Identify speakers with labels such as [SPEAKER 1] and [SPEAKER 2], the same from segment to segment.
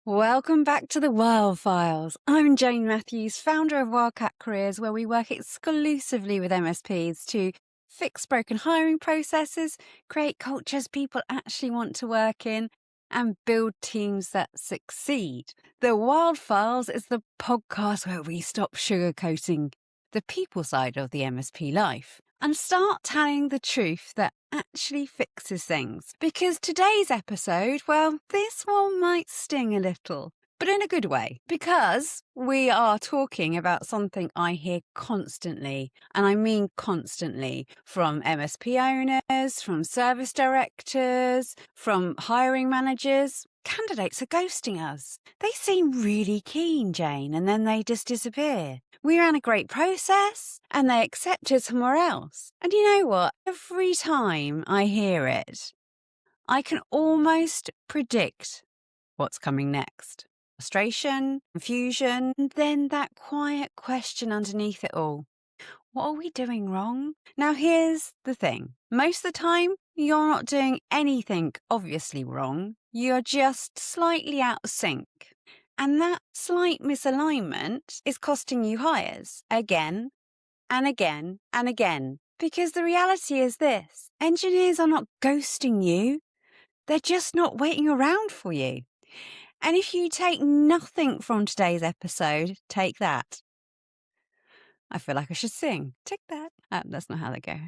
[SPEAKER 1] Welcome back to the World Files. I'm Jane Matthews, founder of Wildcat Careers, where we work exclusively with MSPs to fix broken hiring processes, create cultures people actually want to work in, and build teams that succeed. The Wild Files is the podcast where we stop sugarcoating the people side of the MSP life and start telling the truth that actually fixes things. Because today's episode, well, this one might sting a little, but in a good way, because we are talking about something I hear constantly, and I mean constantly, from MSP owners, from service directors, from hiring managers. Candidates are ghosting us. They seem really keen, Jane, and then they just disappear. We ran a great process and they accepted somewhere else. And you know what? Every time I hear it, I can almost predict what's coming next. Frustration, confusion, and then that quiet question underneath it all. What are we doing wrong? Now, here's the thing. Most of the time, you're not doing anything obviously wrong. You're just slightly out of sync. And that slight misalignment is costing you hires again and again and again. Because the reality is this: engineers are not ghosting you. They're just not waiting around for you. And if you take nothing from today's episode, take that. I feel like I should sing. Take that. That's not how they go.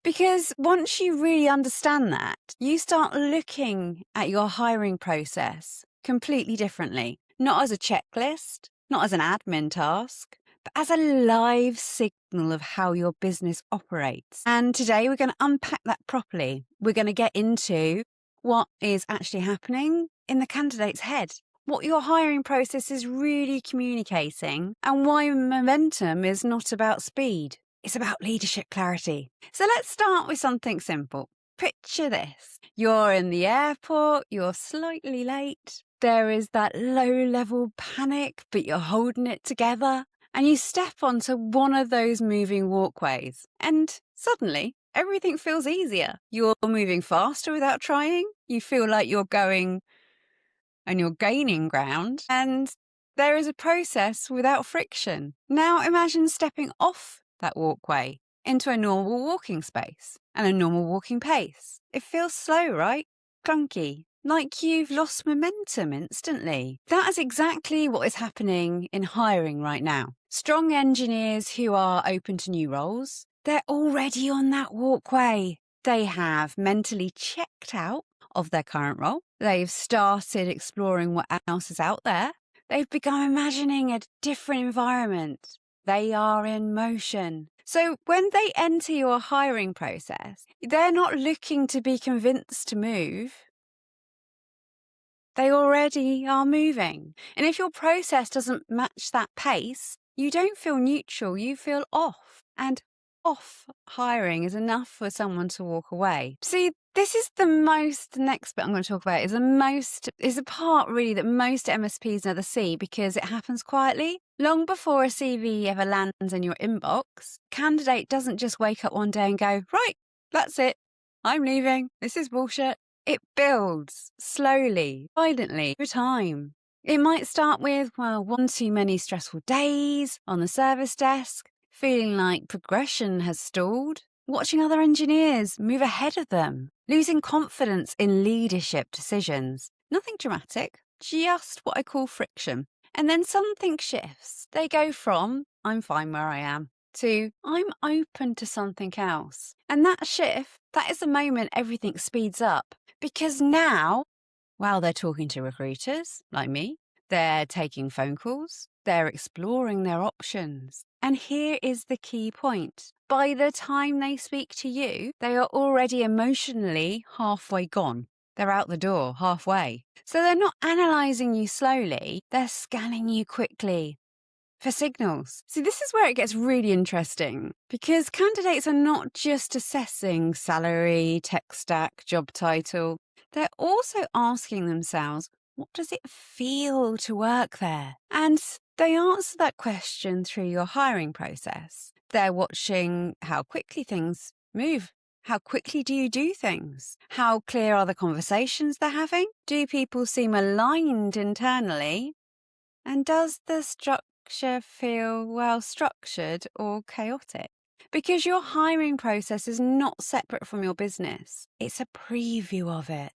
[SPEAKER 1] Because once you really understand that, you start looking at your hiring process completely differently. Not as a checklist, not as an admin task, but as a live signal of how your business operates. And today we're going to unpack that properly. We're going to get into what is actually happening in the candidate's head, what your hiring process is really communicating, and why momentum is not about speed. It's about leadership clarity. So let's start with something simple. Picture this. You're in the airport, you're slightly late. There is that low-level panic, but you're holding it together. And you step onto one of those moving walkways. And suddenly, everything feels easier. You're moving faster without trying. You feel like you're going and you're gaining ground. And there is a process without friction. Now imagine stepping off that walkway into a normal walking space and a normal walking pace. It feels slow, right? Clunky. Like you've lost momentum instantly. That is exactly what is happening in hiring right now. Strong engineers who are open to new roles, they're already on that walkway. They have mentally checked out of their current role. They've started exploring what else is out there. They've begun imagining a different environment. They are in motion. So when they enter your hiring process, they're not looking to be convinced to move. They already are moving. And if your process doesn't match that pace, you don't feel neutral, you feel off. And off hiring is enough for someone to walk away. See, this is the next bit I'm going to talk about is a part really that most MSPs never see because it happens quietly. Long before a CV ever lands in your inbox, candidate doesn't just wake up one day and go, right, that's it, I'm leaving, this is bullshit. It builds slowly, silently, over time. It might start with, one too many stressful days on the service desk, feeling like progression has stalled, watching other engineers move ahead of them, losing confidence in leadership decisions. Nothing dramatic, just what I call friction. And then something shifts. They go from, I'm fine where I am, to, I'm open to something else. And that shift, that is the moment everything speeds up. Because now, while they're talking to recruiters like me, they're taking phone calls, they're exploring their options. And here is the key point. By the time they speak to you, they are already emotionally halfway gone. They're out the door halfway. So they're not analysing you slowly, they're scanning you quickly for signals. See, this is where it gets really interesting because candidates are not just assessing salary, tech stack, job title. They're also asking themselves, what does it feel to work there? And they answer that question through your hiring process. They're watching how quickly things move, How quickly do you do things? How clear are the conversations they're having? Do people seem aligned internally? And does the structure feel well structured or chaotic? Because your hiring process is not separate from your business, it's a preview of it.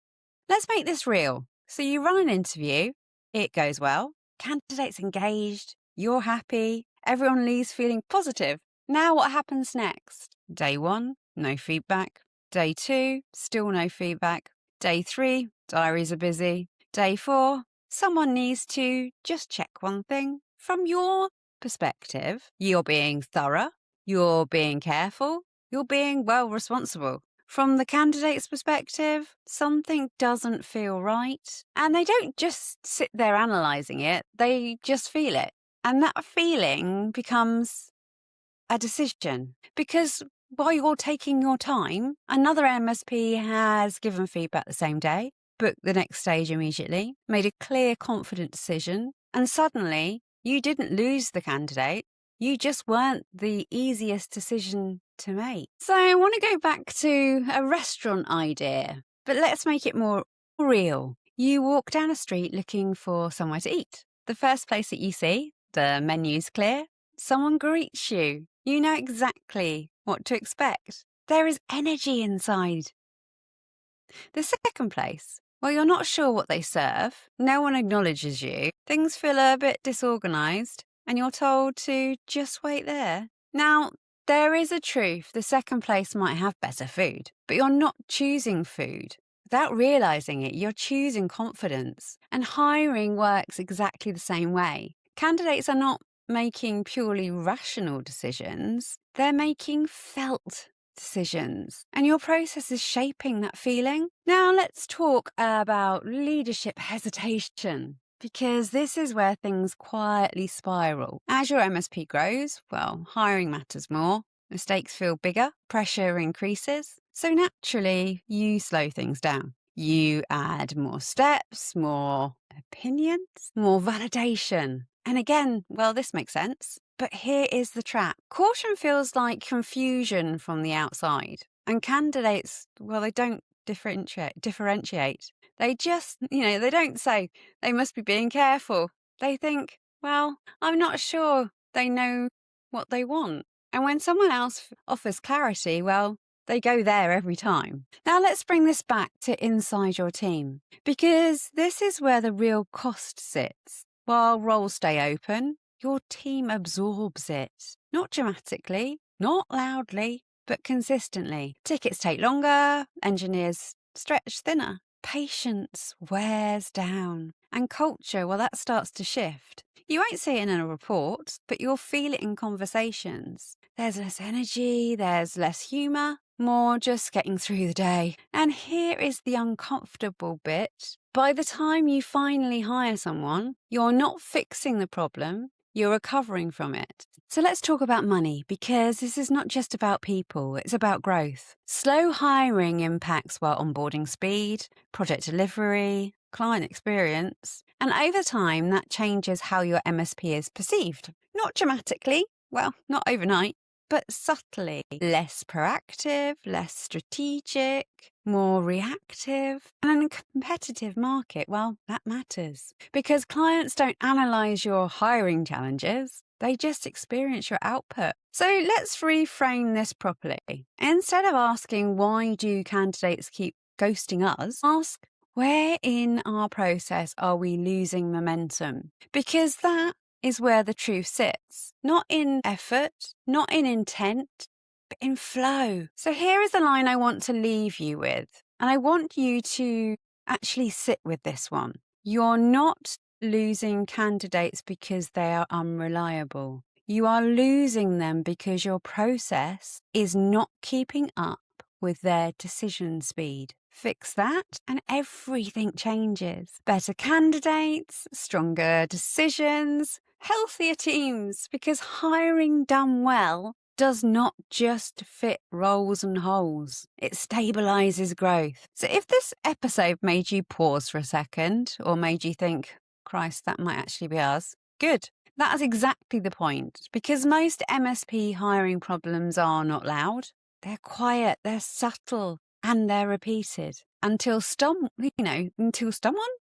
[SPEAKER 1] Let's make this real. So you run an interview, it goes well, candidate's engaged, you're happy, everyone leaves feeling positive. Now what happens next? Day 1, no feedback. Day 2, still no feedback. Day 3, diaries are busy. Day 4, someone needs to just check one thing. From your perspective, you're being thorough, you're being careful, you're being well responsible. From the candidate's perspective, something doesn't feel right. And they don't just sit there analysing it, they just feel it. And that feeling becomes a decision. Because while you're taking your time, another MSP has given feedback the same day, booked the next stage immediately, made a clear, confident decision, and suddenly you didn't lose the candidate. You just weren't the easiest decision to make. So I want to go back to a restaurant idea, but let's make it more real. You walk down a street looking for somewhere to eat. The first place that you see, the menu's clear, someone greets you. You know exactly what to expect. There is energy inside. The second place, well, you're not sure what they serve, no one acknowledges you, things feel a bit disorganised, and you're told to just wait there. Now, there is a truth the second place might have better food, but you're not choosing food. Without realising it, you're choosing confidence, and hiring works exactly the same way. Candidates are not making purely rational decisions, they're making felt decisions. And your process is shaping that feeling. Now let's talk about leadership hesitation, because this is where things quietly spiral. As your MSP grows, well, hiring matters more. Mistakes feel bigger, pressure increases. So naturally, you slow things down. You add more steps, more opinions, more validation. And again, well, this makes sense. But here is the trap. Caution feels like confusion from the outside. And candidates, well, they don't differentiate. They just, they don't say they must be being careful. They think, well, I'm not sure they know what they want. And when someone else offers clarity, well, they go there every time. Now let's bring this back to inside your team, because this is where the real cost sits. While roles stay open, your team absorbs it. Not dramatically, not loudly, but consistently. Tickets take longer, engineers stretch thinner. Patience wears down. And culture, well, that starts to shift. You won't see it in a report, but you'll feel it in conversations. There's less energy, there's less humour, more just getting through the day. And here is the uncomfortable bit. By the time you finally hire someone, you're not fixing the problem, you're recovering from it. So let's talk about money, because this is not just about people, it's about growth. Slow hiring impacts onboarding speed, project delivery, client experience, and over time that changes how your MSP is perceived. Not dramatically, well, not overnight, but subtly. Less proactive, less strategic, more reactive. And in a competitive market, well, that matters. Because clients don't analyse your hiring challenges, they just experience your output. So let's reframe this properly. Instead of asking, why do candidates keep ghosting us, ask, where in our process are we losing momentum? Because that is where the truth sits. Not in effort, not in intent, but in flow. So here is the line I want to leave you with. And I want you to actually sit with this one. You're not losing candidates because they are unreliable. You are losing them because your process is not keeping up with their decision speed. Fix that and everything changes. Better candidates, stronger decisions, healthier teams, because hiring done well does not just fit roles and holes. It stabilizes growth. So if this episode made you pause for a second or made you think, Christ, that might actually be us, good. That is exactly the point, because most MSP hiring problems are not loud. They're quiet, they're subtle, and they're repeated until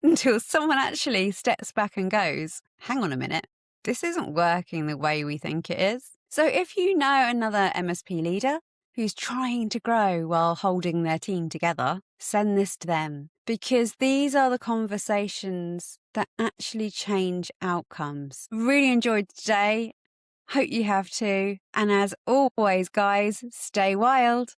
[SPEAKER 1] until someone actually steps back and goes, hang on a minute, this isn't working the way we think it is. So if you know another MSP leader who's trying to grow while holding their team together, send this to them, because these are the conversations that actually change outcomes. Really enjoyed today. Hope you have too. And as always, guys, stay wild.